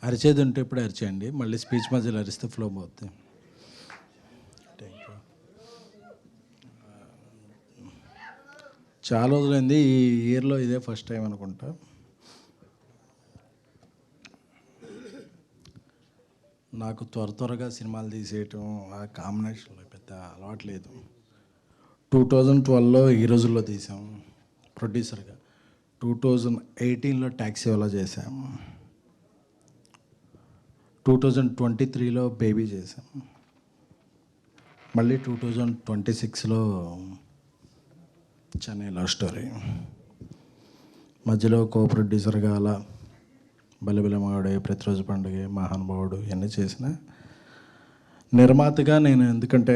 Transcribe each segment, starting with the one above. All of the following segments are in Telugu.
అరిచేది ఉంటే ఇప్పుడు అరిచేయండి, మళ్ళీ స్పీచ్ మధ్యలో అరిస్తే ఫ్లో పోతుంది. చాలా రోజులైంది, ఈ ఇయర్లో ఇదే ఫస్ట్ టైం అనుకుంటా. నాకు త్వరగా సినిమాలు తీసేయటం ఆ కాంబినేషన్లో పెద్ద అలవాట్లేదు. 2012లో ఈ రోజుల్లో తీసాం ప్రొడ్యూసర్గా. 2018లో ట్యాక్సీవాలా చేశాం. 2023లో బేబీ చేశాం. మళ్ళీ 2026లో చెన్నై లవ్ స్టోరీ. మధ్యలో కో ప్రొడ్యూసర్గా అలా బలిబిలమగాడే, ప్రతిరోజు పండుగ, మహానుభావుడు ఇవన్నీ చేసిన. నిర్మాతగా నేను ఎందుకంటే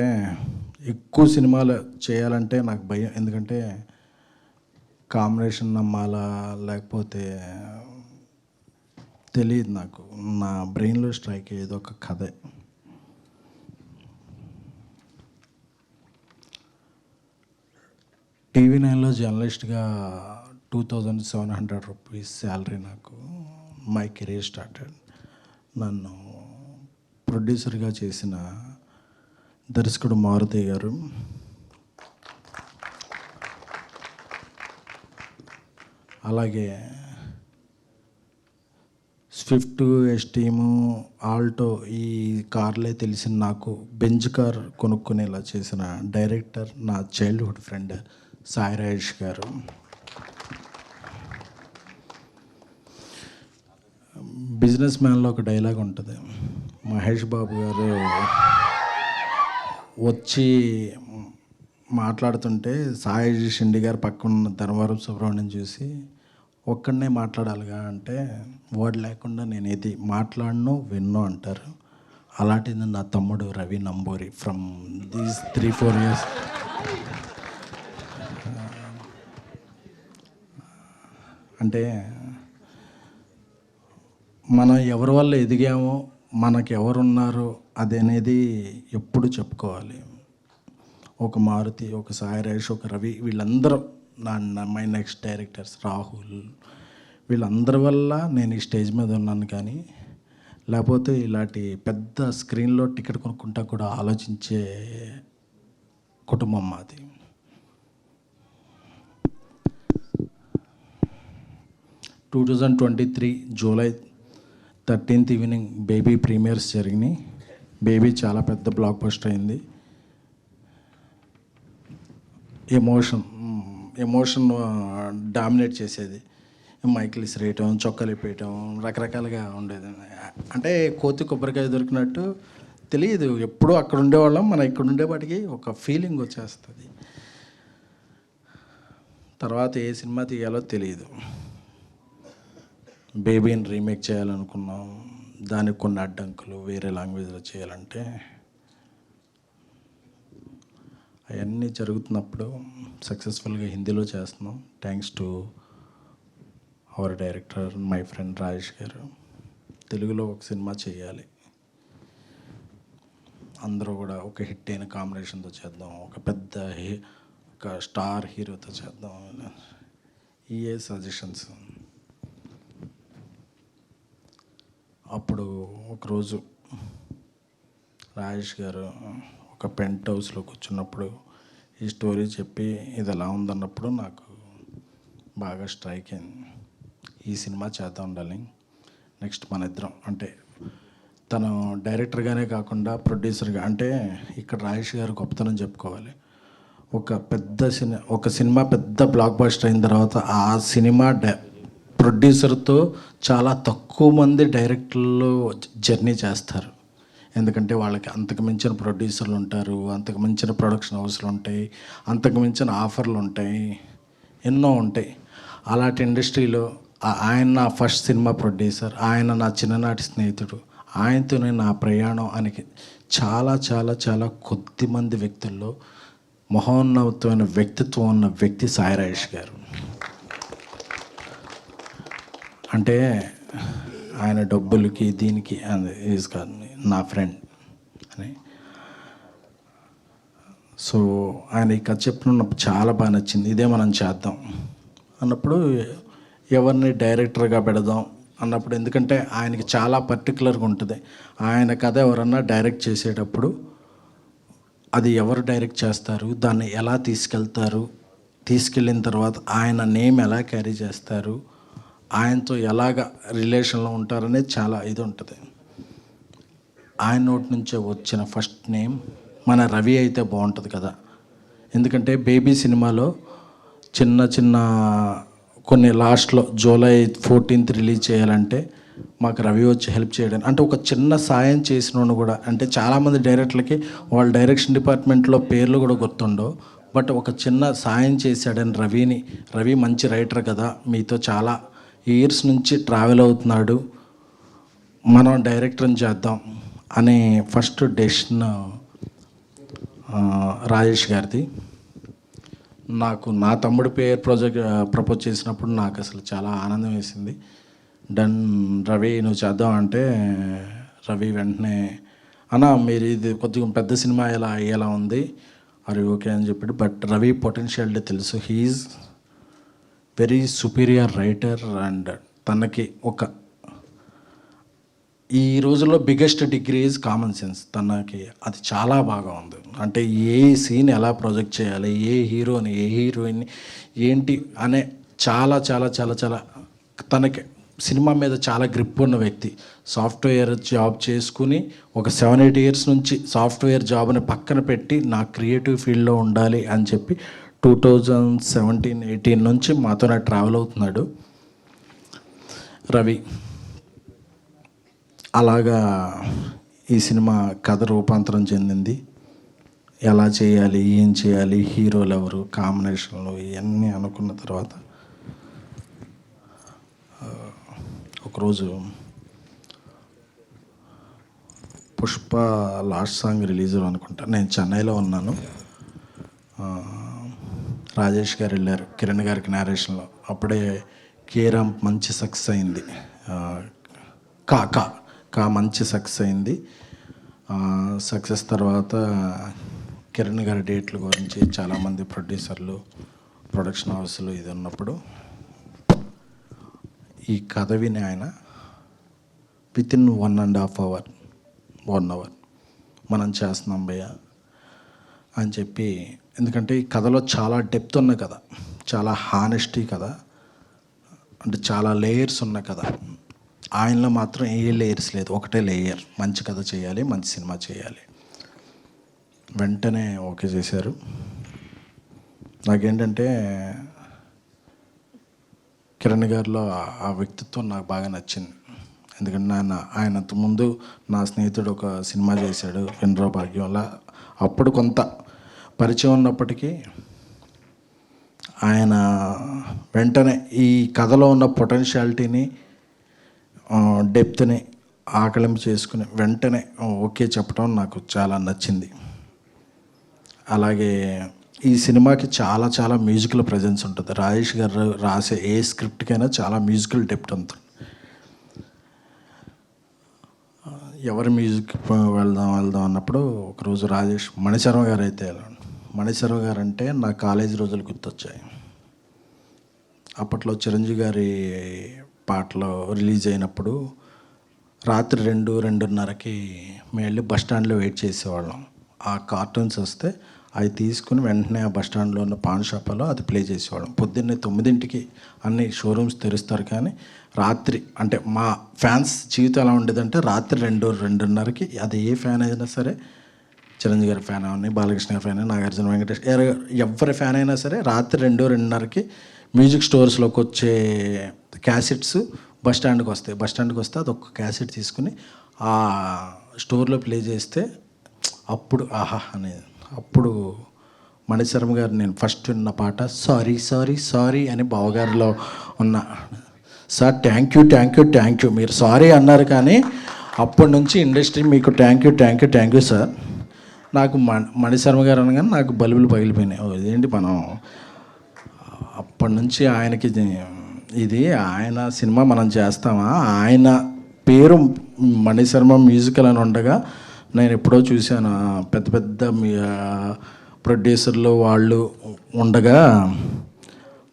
ఎక్కువ సినిమాలు చేయాలంటే నాకు భయం. ఎందుకంటే కాంబినేషన్ నమ్మాలా లేకపోతే తెలియదు. నాకు నా బ్రెయిన్లో స్ట్రైక్ అయ్యేది ఒక కథే. TV9లో జర్నలిస్ట్గా 2700 రూపీస్ శాలరీ. నాకు మై కెరీర్ స్టార్టెడ్. నన్ను ప్రొడ్యూసర్గా చేసిన దర్శకుడు మారుతి గారు, అలాగే స్విఫ్ట్, ఎస్టీము, ఆల్టో ఈ కార్లే తెలిసిన నాకు బెంజ్ కార్ కొనుక్కునేలా చేసిన డైరెక్టర్, నా చైల్డ్హుడ్ ఫ్రెండ్ సాయి రాజేష్ గారు. బిజినెస్ మ్యాన్లో ఒక డైలాగ్ ఉంటుంది. మహేష్ బాబు గారు వచ్చి మాట్లాడుతుంటే సాయి షిండి గారు పక్కన ధర్మవరం సుబ్రహ్మణ్యం చూసి ఒక్కడనే మాట్లాడాలిగా అంటే, వర్డ్ లేకుండా నేను ఏది మాట్లాడను విన్ను అంటారు. అలాంటిది నా తమ్ముడు Ravi Namburi. From these 3-4 years అంటే మనం ఎవరి వల్ల ఎదిగామో, మనకు ఎవరున్నారో అదనేది ఎప్పుడు చెప్పుకోవాలి. ఒక మారుతి, ఒక సాయి రాజేష్, ఒక రవి, వీళ్ళందరూ మై నెక్స్ట్ డైరెక్టర్స్, రాహుల్, వీళ్ళందరి వల్ల నేను ఈ స్టేజ్ మీద ఉన్నాను. కానీ లేకపోతే ఇలాంటి పెద్ద స్క్రీన్లో టికెట్ కొనుక్కుంటా కూడా ఆలోచించే కుటుంబం మాది. July 13th evening baby premieres జరిగినాయి. బేబీ చాలా పెద్ద బ్లాక్ బస్టర్ అయింది. ఎమోషన్ డామినేట్ చేసేది. మైకిల్ ఇసిరేయటం, చొక్కాలు ఇప్పేయటం, రకరకాలుగా ఉండేది. అంటే కోతి కొబ్బరికాయ దొరికినట్టు తెలియదు. ఎప్పుడూ అక్కడ ఉండేవాళ్ళం, మనం ఇక్కడ ఉండేవాటికి ఒక ఫీలింగ్ వచ్చేస్తుంది. తర్వాత ఏ సినిమా తీయాలో తెలియదు. బేబీని రీమేక్ చేయాలనుకున్నాం. దానికి కొన్ని అడ్డంకులు, వేరే లాంగ్వేజ్లో చేయాలంటే. అవన్నీ జరుగుతున్నప్పుడు సక్సెస్ఫుల్గా హిందీలో చేస్తున్నాం. Thanks to our director, my friend Rajesh గారు. తెలుగులో ఒక సినిమా చేయాలి, అందరూ కూడా ఒక హిట్ అయిన కాంబినేషన్తో చేద్దాం, ఒక పెద్ద ఒక స్టార్ హీరోతో చేద్దాం. ఇయే సజెషన్స్. అప్పుడు ఒకరోజు రాజేష్ గారు ఒక పెంట్ హౌస్లో కూర్చున్నప్పుడు ఈ స్టోరీ చెప్పి ఇది ఎలా ఉందన్నప్పుడు నాకు బాగా స్ట్రైక్ అయింది. ఈ సినిమా చేద్దాం ఉండాలి. నెక్స్ట్ మన ఇద్దరం, అంటే తను డైరెక్టర్గానే కాకుండా ప్రొడ్యూసర్గా, అంటే ఇక్కడ రాజేష్ గారు గొప్పతనం చెప్పుకోవాలి. ఒక సినిమా పెద్ద బ్లాక్ బస్టర్ అయిన తర్వాత ఆ సినిమా ప్రొడ్యూసర్తో చాలా తక్కువ మంది డైరెక్టర్లు జర్నీ చేస్తారు. ఎందుకంటే వాళ్ళకి అంతకు మించిన ప్రొడ్యూసర్లు ఉంటారు, అంతకు మించిన ప్రొడక్షన్ హౌస్లు ఉంటాయి, అంతకు మించిన ఆఫర్లు ఉంటాయి, ఎన్నో ఉంటాయి. అలాంటి ఇండస్ట్రీలో ఆయన నా ఫస్ట్ సినిమా ప్రొడ్యూసర్, ఆయన నా చిన్ననాటి స్నేహితుడు, ఆయనతోనే నా ప్రయాణం అని చాలా చాలా చాలా కొద్ది మంది వ్యక్తుల్లో మహోన్నతమైన వ్యక్తిత్వం ఉన్న వ్యక్తి సాయి రాజేష్ గారు. అంటే ఆయన డబ్బులకి దీనికి ఈజ్ కాదు, నా ఫ్రెండ్ అని. సో ఆయన ఈ కథ చెప్పినప్పుడు చాలా బాగా నచ్చింది. ఇదే మనం చేద్దాం అన్నప్పుడు ఎవరిని డైరెక్టర్గా పెడదాం అన్నప్పుడు, ఎందుకంటే ఆయనకి చాలా పర్టికులర్గా ఉంటుంది. ఆయన కథ ఎవరన్నా డైరెక్ట్ చేసేటప్పుడు అది ఎవరు డైరెక్ట్ చేస్తారు, దాన్ని ఎలా తీసుకెళ్తారు, తీసుకెళ్ళిన తర్వాత ఆయన నేమ్ ఎలా క్యారీ చేస్తారు, ఆయనతో ఎలాగ రిలేషన్లో ఉంటారనేది చాలా ఇది ఉంటుంది. ఆయన నోటి నుంచే వచ్చిన ఫస్ట్ నేమ్ మన రవి అయితే బాగుంటుంది కదా. ఎందుకంటే బేబీ సినిమాలో చిన్న చిన్న కొన్ని లాస్ట్లో జూలై 14th రిలీజ్ చేయాలంటే మాకు రవి వచ్చి హెల్ప్ చేయడం, అంటే ఒక చిన్న సాయం చేసినోడు కూడా. అంటే చాలామంది డైరెక్టర్లకి వాళ్ళ డైరెక్షన్ డిపార్ట్మెంట్లో పేర్లు కూడా గుర్తుండవు, బట్ ఒక చిన్న సాయం చేశాడని రవి మంచి రైటర్ కదా, మీతో చాలా ఇయర్స్ నుంచి ట్రావెల్ అవుతున్నాడు, మనం డైరెక్టర్ని చేద్దాం అనే ఫస్ట్ డెసిషన్ రాజేష్ గారిది. నాకు నా తమ్ముడి పేరు ప్రపోజ్ చేసినప్పుడు నాకు అసలు చాలా ఆనందం వేసింది. డన్ రవి నువ్వు చేద్దాం అంటే రవి వెంటనే అన్నా మీరు ఇది కొద్దిగా పెద్ద సినిమా ఎలా ఉంది అది ఓకే అని చెప్పాడు. బట్ రవి పొటెన్షియాలిటీ తెలుసు, he is very superior writer and తనకి ఒక ఈ రోజుల్లో biggest degree is common sense. తనకి అది చాలా బాగా ఉంది. అంటే ఏ సీన్ ఎలా ప్రొజెక్ట్ చేయాలి, ఏ హీరోని ఏ హీరోయిన్ని ఏంటి అనే చాలా చాలా చాలా చాలా తనకి సినిమా మీద చాలా గ్రిప్ ఉన్న వ్యక్తి. సాఫ్ట్వేర్ జాబ్ చేసుకుని ఒక 7-8 years నుంచి సాఫ్ట్వేర్ జాబ్ని పక్కన పెట్టి నా క్రియేటివ్ ఫీల్డ్లో ఉండాలి అని చెప్పి 2017-18 నుంచి మాతోనే ట్రావెల్ అవుతున్నాడు రవి. అలాగా ఈ సినిమా కథ రూపాంతరం చెందింది. ఎలా చేయాలి, ఏం చేయాలి, హీరోలు ఎవరు, కాంబినేషన్లు ఇవన్నీ అనుకున్న తర్వాత ఒకరోజు పుష్ప లాస్ట్ సాంగ్ రిలీజ్ అనుకుంటా, నేను చెన్నైలో ఉన్నాను. రాజేష్ గారు వెళ్ళారు కిరణ్ గారికి నేరేషన్లో. అప్పుడే కేరామ్ మంచి సక్సెస్ అయింది, కా మంచి సక్సెస్ అయింది. సక్సెస్ తర్వాత కిరణ్ గారి డేట్ల గురించి చాలామంది ప్రొడ్యూసర్లు, ప్రొడక్షన్ హౌస్లు ఇది ఉన్నప్పుడు ఈ కథ విని ఆయన వితిన్ 1.5 hour మనం చేస్తున్నాం భయ్య అని చెప్పి, ఎందుకంటే ఈ కథలో చాలా డెప్త్ ఉన్న కథ, చాలా హానెస్టీ కథ, అంటే చాలా లేయర్స్ ఉన్న కథ. ఆయనలో మాత్రం ఏ లేయర్స్ లేదు, ఒకటే లేయర్, మంచి కథ చేయాలి, మంచి సినిమా చేయాలి. వెంటనే ఓకే చేశారు. నాకేంటంటే కిరణ్ గారిలో ఆ వ్యక్తిత్వం నాకు బాగా నచ్చింది. ఎందుకంటే ఆయన ముందు నా స్నేహితుడు ఒక సినిమా చేశాడు వినరో భాగ్యం వల్ల, అప్పుడు కొంత పరిచయం ఉన్నప్పటికీ ఆయన వెంటనే ఈ కథలో ఉన్న పొటెన్షియాలిటీని, డెప్త్ని ఆకలింపు చేసుకుని వెంటనే ఓకే చెప్పడం నాకు చాలా నచ్చింది. అలాగే ఈ సినిమాకి చాలా చాలా మ్యూజికల్ ప్రజెన్స్ ఉంటుంది. రాజేష్ గారు రాసే ఏ స్క్రిప్ట్కైనా చాలా మ్యూజికల్ డెప్త్ ఉంటుంది. ఎవరి మ్యూజిక్ వెళ్దాం అన్నప్పుడు ఒకరోజు మణిశర్మ గారు అయితే మణిశర్మ గారు అంటే నా కాలేజీ రోజులు గుర్తొచ్చాయి. అప్పట్లో చిరంజీవి గారి పాటలు రిలీజ్ అయినప్పుడు రాత్రి 2-2:30కి మేము వెళ్ళి బస్ స్టాండ్లో వెయిట్ చేసేవాళ్ళం. ఆ కార్టూన్స్ వస్తే అవి తీసుకుని వెంటనే ఆ బస్ స్టాండ్లో ఉన్న పాన్ షాప్లో అది ప్లే చేసేవాళ్ళం. పొద్దున్నే 9ంటికి అన్ని షోరూమ్స్ తెరుస్తారు, కానీ రాత్రి అంటే మా ఫ్యాన్స్ జీవితం ఎలా ఉండేదంటే రాత్రి 2-2:30కి అది ఏ ఫ్యాన్ అయినా సరే, చిరంజీవి గారి ఫ్యాన్ అవన్నీ, బాలకృష్ణ గారి ఫ్యాన్, నాగార్జున, వెంకటేష్, ఎవరి ఫ్యాన్ అయినా సరే రాత్రి 2-2:30కి మ్యూజిక్ స్టోర్స్లోకి వచ్చే క్యాసెట్స్ బస్ స్టాండ్కి వస్తే అది ఒక క్యాసెట్ తీసుకుని ఆ స్టోర్లో ప్లే చేస్తే అప్పుడు ఆహా అనేది. అప్పుడు మణిశర్మ గారు నేను ఫస్ట్ విన్న పాట సారీ సారీ సారీ అని బావగారిలో ఉన్న, సార్ థ్యాంక్ యూ మీరు సారీ అన్నారు, కానీ అప్పటి నుంచి ఇండస్ట్రీ మీకు థ్యాంక్ యూ సార్. నాకు మణిశర్మ గారు అనగానే నాకు బల్బులు పగిలిపోయినాయి. ఇదేంటి మనం అప్పటి నుంచి ఆయనకి ఇది ఆయన సినిమా మనం చేస్తామా, ఆయన పేరు మణిశర్మ మ్యూజికల్ అని ఉండగా నేను ఎప్పుడో చూశాను పెద్ద ప్రొడ్యూసర్లు వాళ్ళు ఉండగా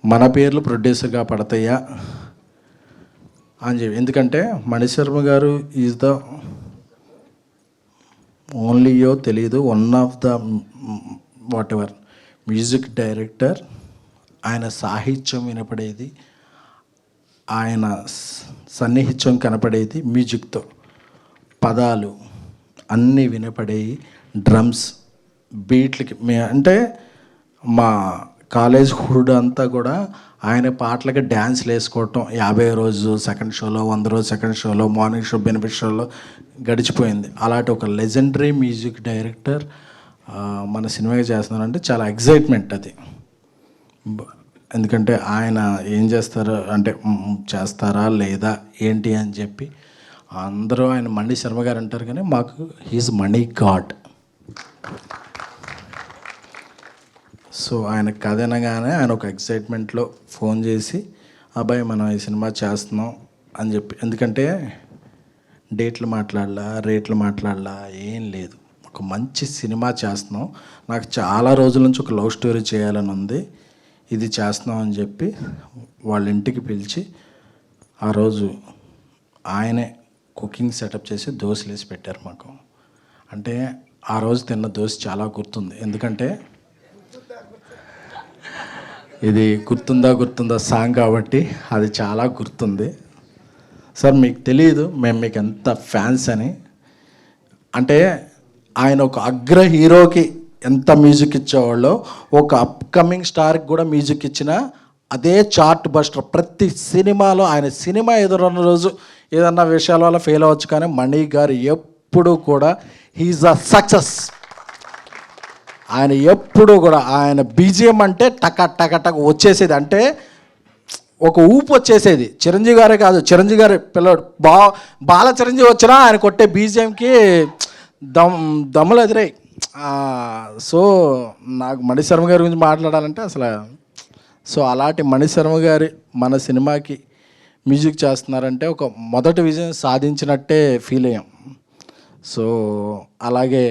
మన పేర్లు ప్రొడ్యూసర్గా పడతాయా అని చెప్పి, ఎందుకంటే మణిశర్మ గారు ఈజ్ ద ఓన్లీయో తెలీదు one of the what ever music director. ఆయన సాహిత్యం వినపడేది, ఆయన సన్నిహిత్యం కనపడేది మ్యూజిక్తో, పదాలు అన్నీ వినపడేవి, డ్రమ్స్ బీట్లకి. అంటే మా కాలేజ్ హుడ్ అంతా కూడా ఆయన పాటలకి డ్యాన్స్లు వేసుకోవటం 50 రోజు సెకండ్ షోలో, 100 రోజు సెకండ్ షోలో, మార్నింగ్ షో, బెనిఫిట్ షోలో గడిచిపోయింది. అలాంటి ఒక లెజెండరీ మ్యూజిక్ డైరెక్టర్ మన సినిమాగా చేస్తున్నారంటే చాలా ఎగ్జైట్మెంట్ అది. ఎందుకంటే ఆయన ఏం చేస్తారు అంటే చేస్తారా లేదా ఏంటి అని చెప్పి అందరూ ఆయన మణి శర్మ గారు అంటారు, కానీ మాకు హీజ్ మణి గాడ్. సో ఆయన కథ అనగానే ఆయన ఒక ఎక్సైట్మెంట్లో ఫోన్ చేసి, అబ్బాయి మనం ఈ సినిమా చేస్తున్నాం అని చెప్పి, ఎందుకంటే డేట్లు మాట్లాడలా, రేట్లు మాట్లాడలా, ఏం లేదు, ఒక మంచి సినిమా చేస్తున్నాం, నాకు చాలా రోజుల నుంచి ఒక లవ్ స్టోరీ చేయాలని ఉంది, ఇది చేస్తున్నాం అని చెప్పి వాళ్ళ ఇంటికి పిలిచి ఆ రోజు ఆయనే కుకింగ్ సెటప్ చేసి దోశలు వేసి పెట్టారు మాకు. అంటే ఆ రోజు తిన్న దోశ చాలా గుర్తుంది, ఎందుకంటే ఇది గుర్తుందా సాంగ్ కాబట్టి అది చాలా గుర్తుంది. సార్ మీకు తెలియదు మేము మీకు ఎంత ఫ్యాన్స్ అని. అంటే ఆయన ఒక అగ్ర హీరోకి ఎంత మ్యూజిక్ ఇచ్చేవాళ్ళో ఒక అప్కమింగ్ స్టార్కి కూడా మ్యూజిక్ ఇచ్చిన అదే చార్ట్ బస్టర్. ప్రతి సినిమాలో ఆయన సినిమా ఎదురున్న రోజు ఏదన్నా విషయాల వల్ల ఫెయిల్ అవ్వచ్చు, కానీ మణి గారు ఎప్పుడు కూడా హీఈస్ అ సక్సెస్. ఆయన ఎప్పుడు కూడా ఆయన బీజిఎం అంటే టక టక టక వచ్చేసేది, అంటే ఒక ఊపు వచ్చేసేది. చిరంజీవి గారే కాదు, చిరంజీవి గారి పిల్లడు బాల చిరంజీవి వచ్చినా ఆయన కొట్టే బీజిఎంకి దమ్ములు ఎదురై. సో నాకు మణిశర్మ గారి గురించి మాట్లాడాలంటే అసలు, సో అలాంటి మణిశర్మ గారి మన సినిమాకి మ్యూజిక్ చేస్తున్నారంటే ఒక మొదటి విజయం సాధించినట్టే ఫీల్ అయ్యాం. సో అలాగే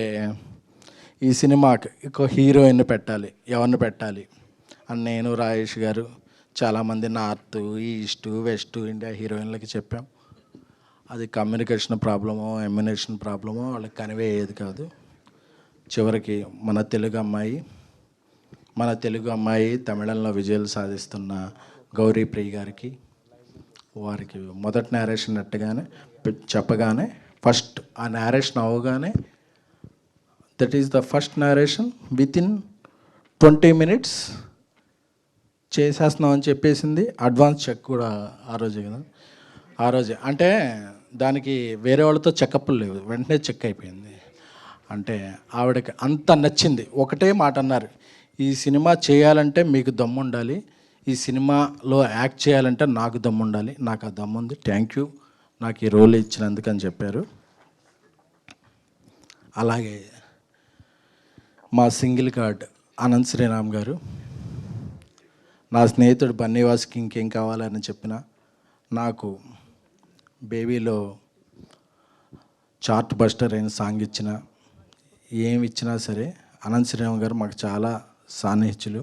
ఈ సినిమాకి ఒక హీరోయిన్ పెట్టాలి, ఎవరిని పెట్టాలి అని నేను, రాజేష్ గారు చాలామంది నార్త్, ఈస్ట్, వెస్ట్ ఇండియా హీరోయిన్లకి చెప్పాం. అది కమ్యూనికేషన్ ప్రాబ్లమో, ఎమ్యునేషన్ ప్రాబ్లమో వాళ్ళకి కన్వే అయ్యేది కాదు. చివరికి మన తెలుగు అమ్మాయి తమిళంలో విజయాలు సాధిస్తున్న గౌరీప్రియ గారికి, వారికి మొదటి నేరేషన్ చెప్పగానే ఫస్ట్ ఆ నేరేషన్ అవ్వగానే, that is the first narration, within 20 minutes చేసేస్తున్నాం అని చెప్పేసింది. అడ్వాన్స్ చెక్ కూడా ఆ రోజే కదా, ఆ రోజే. అంటే దానికి వేరే వాళ్ళతో చెకప్లు లేవు, వెంటనే చెక్ అయిపోయింది. అంటే ఆవిడకి అంత నచ్చింది. ఒకటే మాట అన్నారు, ఈ సినిమా చేయాలంటే మీకు దమ్ము ఉండాలి, ఈ సినిమాలో యాక్ట్ చేయాలంటే నాకు దమ్ము ఉండాలి, నాకు ఆ దమ్ము ఉంది, థ్యాంక్ యూ నాకు ఈ రోల్ ఇచ్చినందుకు అని చెప్పారు. అలాగే మా సింగిల్ కార్డ్ అనంత్ శ్రీరామ్ గారు, నా స్నేహితుడు బన్నీవాస్కి ఇంకేం కావాలని చెప్పిన, నాకు బేబీలో చార్ట్ బస్టర్ అయిన సాంగ్ ఇచ్చిన, ఏమి ఇచ్చినా సరే అనంత్ శ్రీరామ్ గారు మాకు చాలా సాన్నిహిత్యులు.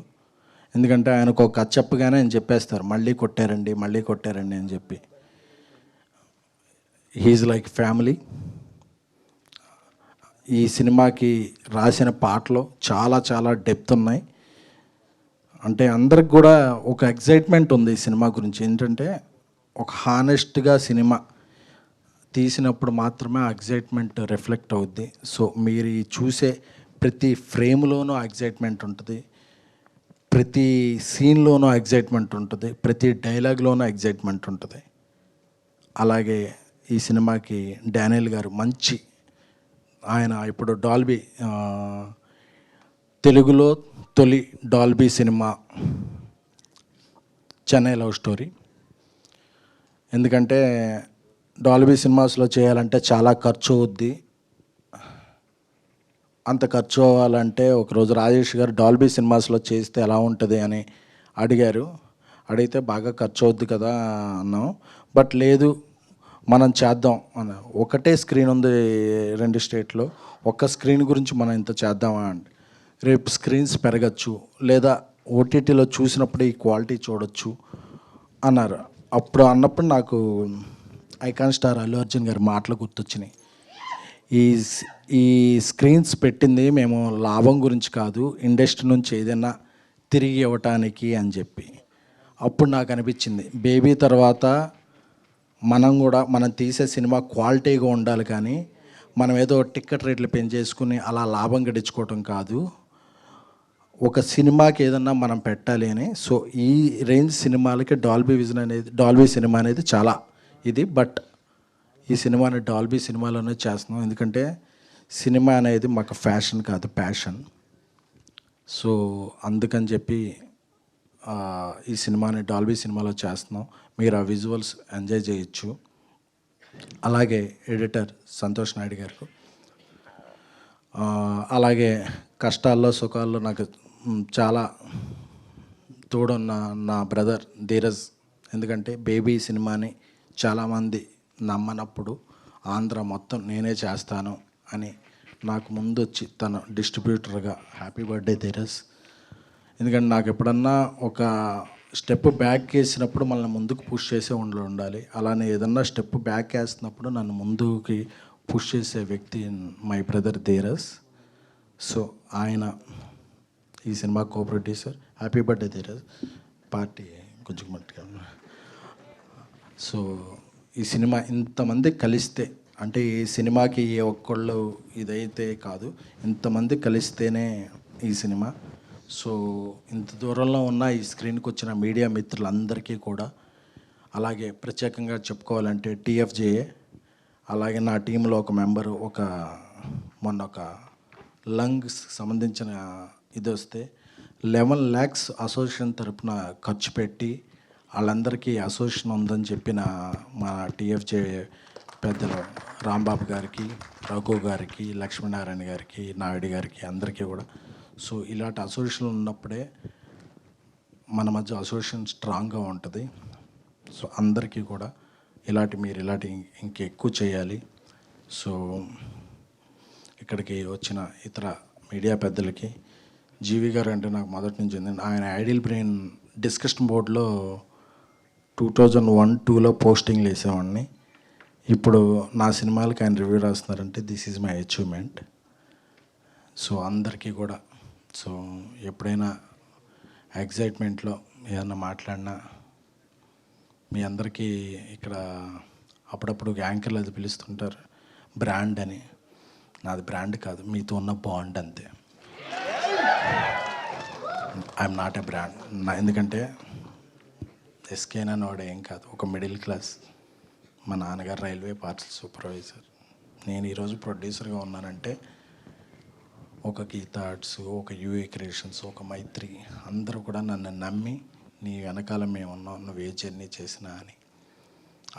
ఎందుకంటే ఆయనకు ఒక కథ చెప్పగానే ఆయన చెప్పేస్తారు, మళ్ళీ కొట్టారండి అని చెప్పి. He is like family. ఈ సినిమాకి రాసిన పాటలు చాలా చాలా డెప్త్ ఉన్నాయి. అంటే అందరికి కూడా ఒక ఎగ్జైట్మెంట్ ఉంది ఈ సినిమా గురించి. ఏంటంటే ఒక హానెస్ట్గా సినిమా తీసినప్పుడు మాత్రమే ఆ ఎగ్జైట్మెంట్ రిఫ్లెక్ట్ అవుద్ది. సో మీరు చూసే ప్రతి ఫ్రేమ్లోనూ ఎగ్జైట్మెంట్ ఉంటుంది, ప్రతి సీన్లోనూ ఎగ్జైట్మెంట్ ఉంటుంది, ప్రతి డైలాగ్లోనూ ఎగ్జైట్మెంట్ ఉంటుంది. అలాగే ఈ సినిమాకి డానియల్ గారు మంచి, ఆయన ఇప్పుడు డాల్బీ, తెలుగులో తొలి Dolby cinema Chennai love story. ఎందుకంటే డాల్బీ సినిమాస్లో చేయాలంటే చాలా ఖర్చు అవుద్ది. అంత ఖర్చు అవ్వాలంటే ఒకరోజు రాజేష్ గారు డాల్బీ సినిమాస్లో చేస్తే ఎలా ఉంటుంది అని అడిగారు. అడిగితే బాగా ఖర్చు అవుద్ది కదా అన్నాం. బట్ లేదు మనం చేద్దాం అన్న. ఒకటే స్క్రీన్ ఉంది 2 స్టేట్లో, ఒక్క స్క్రీన్ గురించి మనం ఇంత చేద్దామా అండి. రేపు స్క్రీన్స్ పెరగచ్చు, లేదా ఓటీటీలో చూసినప్పుడు ఈ క్వాలిటీ చూడొచ్చు అన్నారు. అప్పుడు అన్నప్పుడు నాకు ఐకాన్ స్టార్ అల్లు అర్జున్ గారి మాటలు గుర్తొచ్చినాయి. ఈ ఈ స్క్రీన్స్ పెట్టింది మేము లాభం గురించి కాదు, ఇండస్ట్రీ నుంచి ఏదైనా తిరిగి ఇవ్వటానికి అని చెప్పి. అప్పుడు నాకు అనిపించింది, బేబీ తర్వాత మనం తీసే సినిమా క్వాలిటీగా ఉండాలి, కానీ మనం ఏదో టికెట్ రేట్లు పెంచేసుకుని అలా లాభం గడించుకోవటం కాదు, ఒక సినిమాకి ఏదన్నా మనం పెట్టాలి అని. సో ఈ రేంజ్ సినిమాలకి డాల్బీ సినిమా అనేది చాలా ఇది. బట్ ఈ సినిమాని డాల్బీ సినిమాలోనే చేస్తున్నాం, ఎందుకంటే సినిమా అనేది మాకు ఫ్యాషన్ కాదు, ప్యాషన్. సో అందుకని చెప్పి ఈ సినిమాని డాల్బీ సినిమాలో చేస్తున్నాం. మీరు ఆ విజువల్స్ ఎంజాయ్ చేయొచ్చు. అలాగే ఎడిటర్ సంతోష్ నాయుడు గారు, అలాగే కష్టాల్లో సుఖాల్లో నాకు చాలా తోడున్న నా బ్రదర్ ధీరజ్. ఎందుకంటే బేబీ సినిమాని చాలామంది నమ్మనప్పుడు ఆంధ్ర మొత్తం నేనే చేస్తాను అని నాకు ముందు వచ్చి తన డిస్ట్రిబ్యూటర్గా, హ్యాపీ బర్త్డే ధీరజ్. ఎందుకంటే నాకు ఎప్పుడన్నా ఒక స్టెప్ బ్యాక్ వేసినప్పుడు మనల్ని ముందుకు పుష్ చేసే ఉండాలి. అలానే ఏదన్నా స్టెప్ బ్యాక్ వేస్తున్నప్పుడు నన్ను ముందుకి పుష్ చేసే వ్యక్తి మై బ్రదర్ ధీరజ్. సో ఆయన ఈ cinema co producer. Happy birthday Dheeraj. Party కొంచెం మట్టుగా. సో ఈ సినిమా ఇంతమంది కలిస్తే, అంటే ఈ సినిమాకి ఏ ఒక్కళ్ళు ఇదైతే కాదు, ఇంతమంది కలిస్తేనే ఈ సినిమా. సో ఇంత దూరంలో ఉన్న ఈ స్క్రీన్కి వచ్చిన మీడియా మిత్రులందరికీ కూడా, అలాగే ప్రత్యేకంగా చెప్పుకోవాలంటే TFJA, అలాగే నా టీంలో ఒక మెంబరు, మొన్న ఒక లంగ్స్ సంబంధించిన ఇది వస్తే 11 lakhs అసోసియేషన్ తరపున ఖర్చు పెట్టి వాళ్ళందరికీ అసోసియేషన్ ఉందని చెప్పిన మా TFJA పెద్దలు రాంబాబు గారికి, రఘు గారికి, లక్ష్మీనారాయణ గారికి, నాయుడు గారికి, అందరికీ కూడా. సో ఇలాంటి అసోసియేషన్ ఉన్నప్పుడే మన మధ్య అసోసియేషన్ స్ట్రాంగ్గా ఉంటుంది. సో అందరికీ కూడా మీరు ఇలాంటి ఇంకెక్కువ చేయాలి. సో ఇక్కడికి వచ్చిన ఇతర మీడియా పెద్దలకి, జీవి గారు అంటే నాకు మొదటి నుంచి ఉంది. ఆయన ఐడియల్ బ్రెయిన్ డిస్కషన్ బోర్డులో 2001-2లో పోస్టింగ్లు వేసేవాడిని. ఇప్పుడు నా సినిమాలకి ఆయన రివ్యూ రాస్తున్నారంటే this is my achievement. So అందరికీ కూడా, సో ఎప్పుడైనా ఎగ్జైట్మెంట్లో ఏదన్నా మాట్లాడినా మీ అందరికీ ఇక్కడ అప్పుడప్పుడు యాంకర్లు అది పిలుస్తుంటారు బ్రాండ్ అని. నాది బ్రాండ్ కాదు, మీతో ఉన్న బాండ్ అంతే. I'm not a brand. ఎందుకంటే ఎస్కేనా వాడు ఏం కాదు, ఒక మిడిల్ క్లాస్. మా నాన్నగారు రైల్వే పార్సల్ సూపర్వైజర్. నేను ఈరోజు ప్రొడ్యూసర్గా ఉన్నానంటే ఒక గీతా ఆర్ట్స్, ఒక యూఏ క్రియేషన్స్, ఒక మైత్రి, అందరూ కూడా నన్ను నమ్మి నీ వెనకాల మేము ఉన్నాం, నువ్వు ఏ జర్నీ చేసినా అని.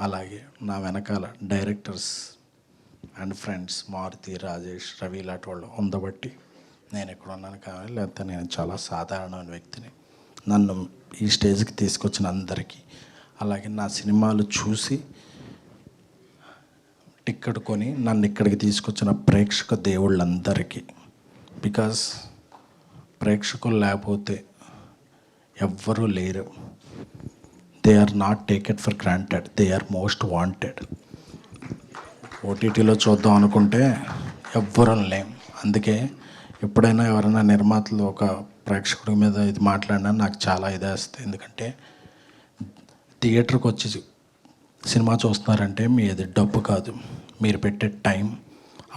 అలాగే నా వెనకాల directors and friends Maruthi, Rajesh, Ravi లాంటి వాళ్ళు ఉండబట్టి నేను ఎక్కడ ఉన్నాను. కానీ లేకపోతే నేను చాలా సాధారణమైన వ్యక్తిని. నన్ను ఈ స్టేజ్కి తీసుకొచ్చిన అందరికీ, అలాగే నా సినిమాలు చూసి టిక్కెట్ కొని నన్ను ఇక్కడికి తీసుకొచ్చిన ప్రేక్షక దేవుళ్ళందరికీ. బికాస్ ప్రేక్షకులు లేకపోతే ఎవ్వరూ లేరు. They are not taked for granted, they are most wanted. ఓటీటీలో చూద్దాం అనుకుంటే ఎవ్వరం లేం. అందుకే ఎప్పుడైనా ఎవరైనా నిర్మాతలు ఒక ప్రేక్షకుడి మీద ఇది మాట్లాడినా నాకు చాలా ఇదేస్తుంది. ఎందుకంటే థియేటర్కి వచ్చి సినిమా చూస్తున్నారంటే మీది డబ్బు కాదు, మీరు పెట్టే టైం.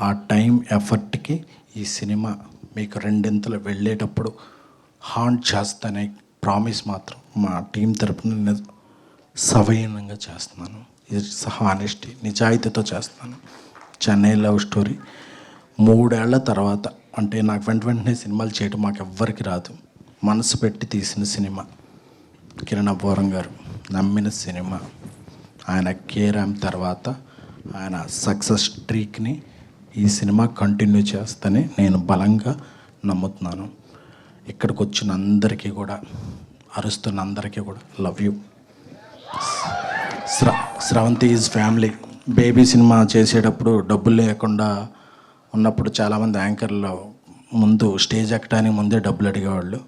ఆ టైం ఎఫర్ట్కి ఈ సినిమా మీకు రెండింతలు వెళ్ళేటప్పుడు హాంట్ చేస్తానే ప్రామిస్ మాత్రం మా టీం తరపున నేను సవయనంగా చేస్తున్నాను. ఇది హానెస్టీ, నిజాయితీతో చేస్తున్నాను. చెన్నై లవ్ స్టోరీ 3 ఏళ్ల తర్వాత, అంటే నాకు వెంటనే సినిమాలు చేయడం మాకు ఎవ్వరికి రాదు. మనసు పెట్టి తీసిన సినిమా, కిరణ్ అబ్బవరం గారు నమ్మిన సినిమా. ఆయన కేరామ్ తర్వాత ఆయన సక్సెస్ స్ట్రీక్ని ఈ సినిమా కంటిన్యూ చేస్తని నేను బలంగా నమ్ముతున్నాను. ఇక్కడికి వచ్చిన అందరికీ కూడా, అరుస్తున్న అందరికీ కూడా love you. Sravanthi is family. Baby cinema చేసేటప్పుడు డబ్బులు లేకుండా ఉన్నప్పుడు చాలామంది యాంకర్లు ముందు స్టేజ్ ఎక్కడానికి ముందే డబ్బులు అడిగేవాళ్ళు.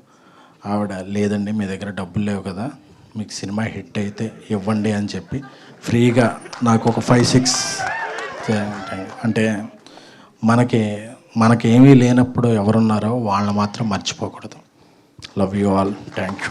ఆవిడ లేదండి, మీ దగ్గర డబ్బులు లేవు కదా, మీకు సినిమా హిట్ అయితే ఇవ్వండి అని చెప్పి ఫ్రీగా నాకు ఒక 5-6 అంటే మనకేమీ లేనప్పుడు ఎవరున్నారో వాళ్ళని మాత్రం మర్చిపోకూడదు. Love you all. Thank you.